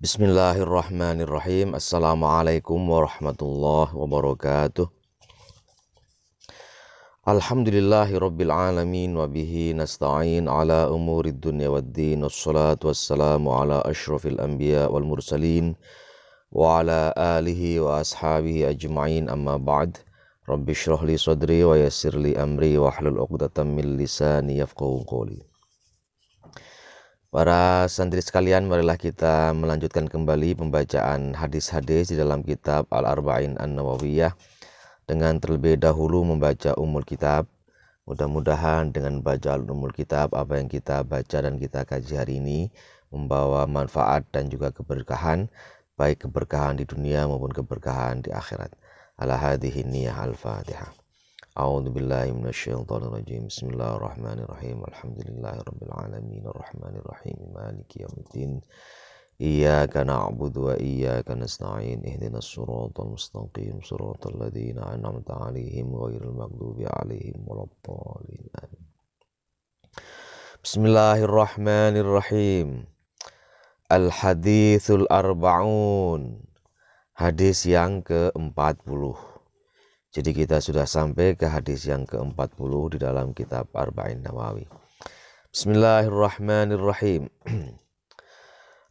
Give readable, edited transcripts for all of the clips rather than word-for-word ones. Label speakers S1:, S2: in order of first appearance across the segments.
S1: Bismillahirrahmanirrahim. Assalamualaikum warahmatullahi wabarakatuh. Alhamdulillahi rabbil alamin wa bihi nasta'in ala umurid dunya waddin. Wassalatu wassalamu ala ashrafil anbiya wal mursalin wa ala alihi wa ashabihi ajma'in, amma ba'd. Rabbi shrah li sadri wa yassir li amri wa hlul 'uqdatam min lisani yafqahu qawli. Para santri sekalian, marilah kita melanjutkan kembali pembacaan hadis-hadis di dalam kitab Al-Arba'in An-Nawawiyah dengan terlebih dahulu membaca Ummul Kitab. Mudah-mudahan dengan baca Ummul Kitab, apa yang kita baca dan kita kaji hari ini membawa manfaat dan juga keberkahan, baik keberkahan di dunia maupun keberkahan di akhirat. Ala hadhihi niyah al-Fatihah. A'udzu billahi minasyaitonir rajim. Bismillahirrahmanirrahim. Alhamdulillahirabbil alamin arrahmanir rahim maliki yaumiddin. Iyyaka na'budu wa iyyaka nasta'in. Ihdinas siratal mustaqim, siratal ladzina an'amta 'alaihim ghairil maghdubi 'alaihim waladdallin. Bismillahirrahmanirrahim. Al-haditsul arba'un. Hadis yang ke-40. Jadi kita sudah sampai ke hadis yang ke-40 di dalam kitab Arba'in Nawawi. Bismillahirrahmanirrahim.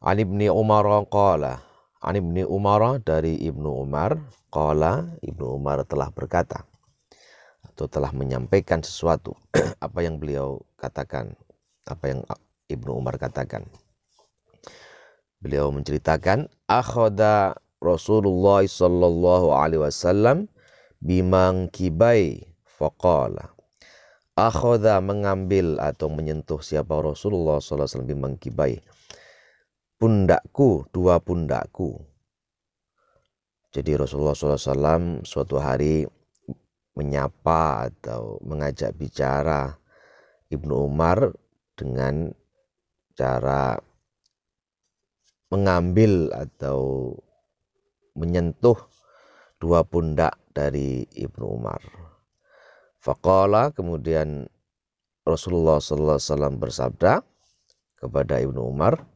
S1: An Ibni Umar qala. An Ibni Umar, dari Ibnu Umar, qala, Ibnu Umar telah berkata atau telah menyampaikan sesuatu apa yang beliau katakan, apa yang Ibnu Umar katakan. Beliau menceritakan akhadha Rasulullah sallallahu alaihi wasallam bimangkibai faqala. Akhadha, mengambil atau menyentuh siapa Rasulullah sallallahu alaihi wasallam bimangkibai, pundakku, dua pundakku. Jadi Rasulullah sallallahu alaihi wasallam suatu hari menyapa atau mengajak bicara Ibnu Umar dengan cara mengambil atau menyentuh dua pundak dari Ibnu Umar. Faqala, kemudian Rasulullah sallallahu alaihi wasallam bersabda kepada Ibnu Umar,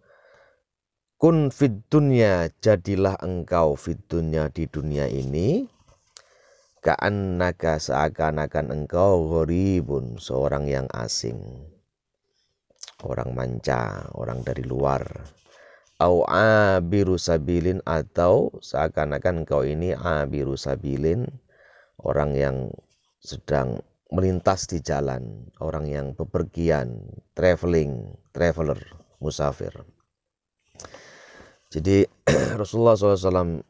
S1: kun fid dunya, jadilah engkau fid dunya, di dunia ini, ka'annaka, seakan-akan engkau gharibun, seorang yang asing, orang manca, orang dari luar. Au abiru sabilin, atau seakan-akan engkau ini abiru sabilin, orang yang sedang melintas di jalan, orang yang bepergian, traveler, musafir. Jadi Rasulullah SAW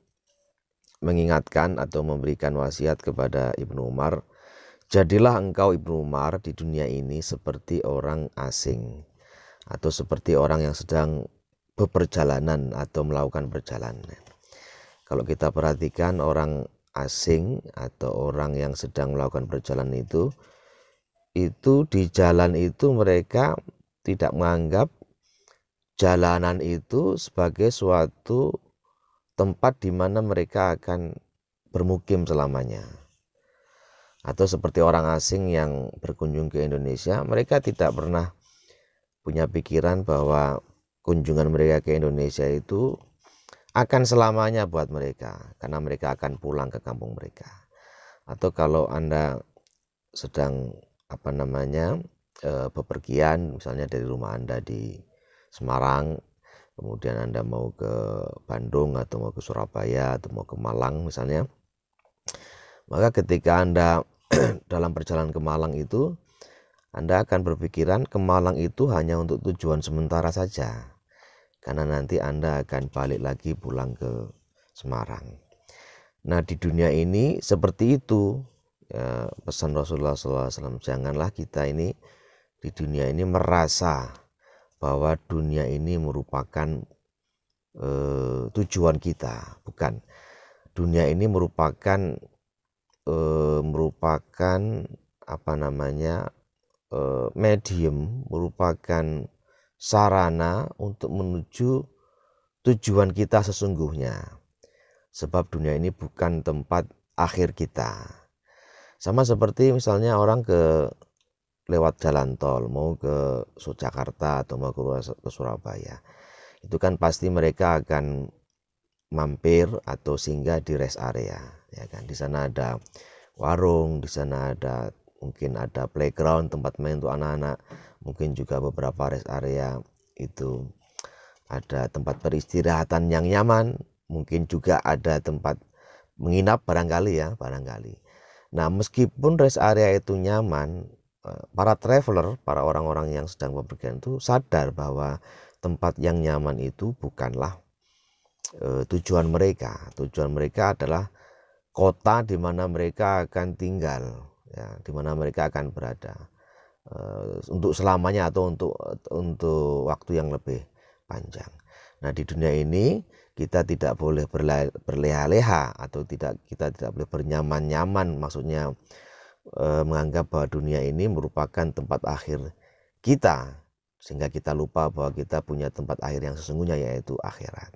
S1: mengingatkan atau memberikan wasiat kepada Ibnu Umar, jadilah engkau Ibnu Umar di dunia ini seperti orang asing atau seperti orang yang sedang beperjalanan atau melakukan perjalanan. Kalau kita perhatikan orang asing atau orang yang sedang melakukan perjalanan itu di jalan itu mereka tidak menganggap jalanan itu sebagai suatu tempat di mana mereka akan bermukim selamanya. Atau seperti orang asing yang berkunjung ke Indonesia, mereka tidak pernah punya pikiran bahwa kunjungan mereka ke Indonesia itu akan selamanya buat mereka, karena mereka akan pulang ke kampung mereka. Atau kalau Anda sedang bepergian, misalnya dari rumah Anda di Semarang, kemudian Anda mau ke Bandung atau mau ke Surabaya atau mau ke Malang misalnya, maka ketika Anda dalam perjalanan ke Malang itu, Anda akan berpikiran ke Malang itu hanya untuk tujuan sementara saja, karena nanti Anda akan balik lagi pulang ke Semarang. Nah, di dunia ini seperti itu ya, pesan Rasulullah SAW, janganlah kita ini di dunia ini merasa bahwa dunia ini merupakan tujuan kita. Bukan. Dunia ini merupakan medium, merupakan sarana untuk menuju tujuan kita sesungguhnya. Sebab dunia ini bukan tempat akhir kita. Sama seperti misalnya orang lewat jalan tol mau ke Jakarta atau mau ke Surabaya. itu kan pasti mereka akan mampir atau singgah di rest area, ya kan. Di sana ada warung, di sana ada mungkin ada playground, tempat main untuk anak-anak, mungkin juga beberapa rest area itu ada tempat peristirahatan yang nyaman, mungkin juga ada tempat menginap barangkali ya, barangkali. Nah, meskipun rest area itu nyaman, para traveler, para orang-orang yang sedang bepergian itu sadar bahwa tempat yang nyaman itu bukanlah tujuan mereka. Tujuan mereka adalah kota di mana mereka akan tinggal, ya, di mana mereka akan berada untuk selamanya atau untuk waktu yang lebih panjang. Nah, di dunia ini kita tidak boleh berleha-leha atau kita tidak boleh bernyaman-nyaman, maksudnya menganggap bahwa dunia ini merupakan tempat akhir kita, sehingga kita lupa bahwa kita punya tempat akhir yang sesungguhnya, yaitu akhirat.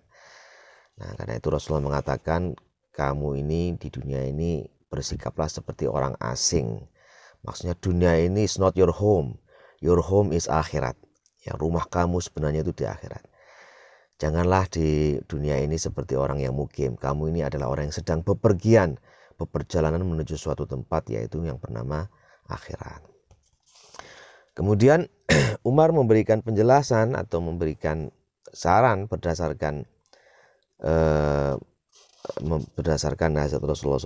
S1: Nah, karena itu Rasulullah mengatakan, kamu ini di dunia ini bersikaplah seperti orang asing. Maksudnya dunia ini is not your home is akhirat. Ya, rumah kamu sebenarnya itu di akhirat. Janganlah di dunia ini seperti orang yang mukim. Kamu ini adalah orang yang sedang bepergian, beperjalanan menuju suatu tempat, yaitu yang bernama akhirat. Kemudian Umar memberikan penjelasan atau memberikan saran berdasarkan nasihat Rasulullah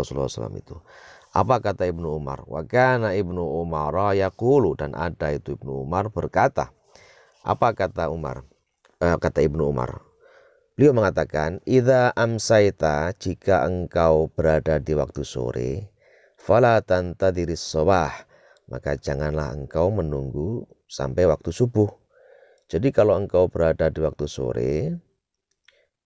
S1: SAW itu. Apa kata Ibnu Umar? Wa kana Ibnu Umar yaqulu, dan ada itu Ibnu Umar berkata. Apa kata Umar? Kata Ibnu Umar. Beliau mengatakan, idza amsaita, jika engkau berada di waktu sore, fala tantadiris shobah, maka janganlah engkau menunggu sampai waktu subuh. Jadi kalau engkau berada di waktu sore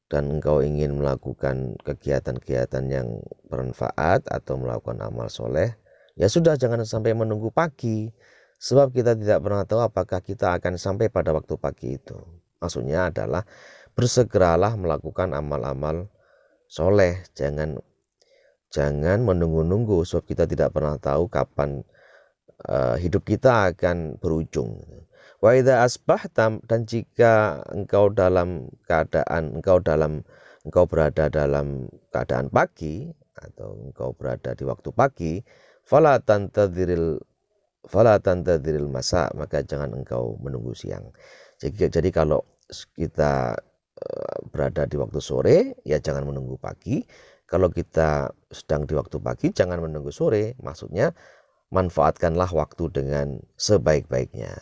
S1: dan engkau ingin melakukan kegiatan-kegiatan yang bermanfaat atau melakukan amal soleh, ya sudah, jangan sampai menunggu pagi. Sebab kita tidak pernah tahu apakah kita akan sampai pada waktu pagi itu. Maksudnya adalah bersegeralah melakukan amal-amal soleh. Jangan menunggu-nunggu, sebab kita tidak pernah tahu kapan hidup kita akan berujung. Wa idza asbahta, dan jika engkau berada dalam keadaan pagi atau engkau berada di waktu pagi, fala tantadhiril masa, maka jangan engkau menunggu siang. Jadi kalau kita berada di waktu sore, ya jangan menunggu pagi. Kalau kita sedang di waktu pagi, jangan menunggu sore. Maksudnya manfaatkanlah waktu dengan sebaik-baiknya.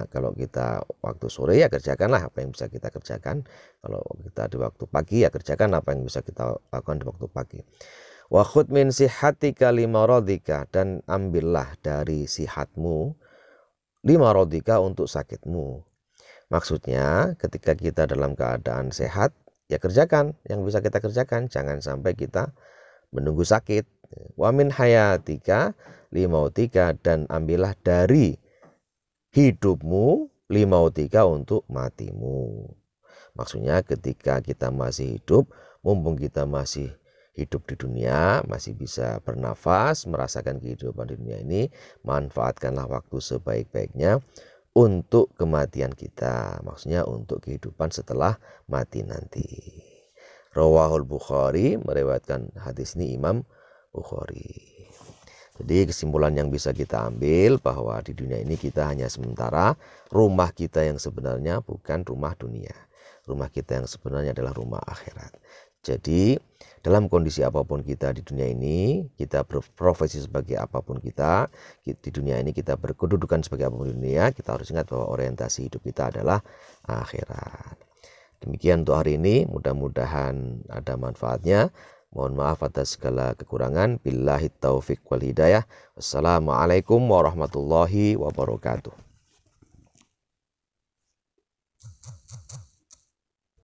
S1: Kalau kita waktu sore, ya kerjakanlah apa yang bisa kita kerjakan. Kalau kita di waktu pagi, ya kerjakan apa yang bisa kita lakukan di waktu pagi. Wa khudh min sihatika limaradika, dan ambillah dari sihatmu limaradika, untuk sakitmu. Maksudnya ketika kita dalam keadaan sehat, ya kerjakan yang bisa kita kerjakan, jangan sampai kita menunggu sakit. Wa min hayatika limautika, dan ambillah dari hidupmu limautika, untuk matimu. Maksudnya ketika kita masih hidup, mumpung kita masih hidup di dunia, masih bisa bernafas, merasakan kehidupan di dunia ini, manfaatkanlah waktu sebaik-baiknya untuk kematian kita. Maksudnya untuk kehidupan setelah mati nanti. Rawahul Bukhari, meriwayatkan hadis ini Imam Bukhari. Jadi kesimpulan yang bisa kita ambil bahwa di dunia ini kita hanya sementara. Rumah kita yang sebenarnya bukan rumah dunia. Rumah kita yang sebenarnya adalah rumah akhirat. Jadi dalam kondisi apapun kita di dunia ini, kita berprofesi sebagai apapun kita, di dunia ini kita berkedudukan sebagai apapun di dunia, kita harus ingat bahwa orientasi hidup kita adalah akhirat. Demikian untuk hari ini, mudah-mudahan ada manfaatnya. Mohon maaf atas segala kekurangan. Billahi taufiq wal hidayah. Wassalamualaikum warahmatullahi wabarakatuh.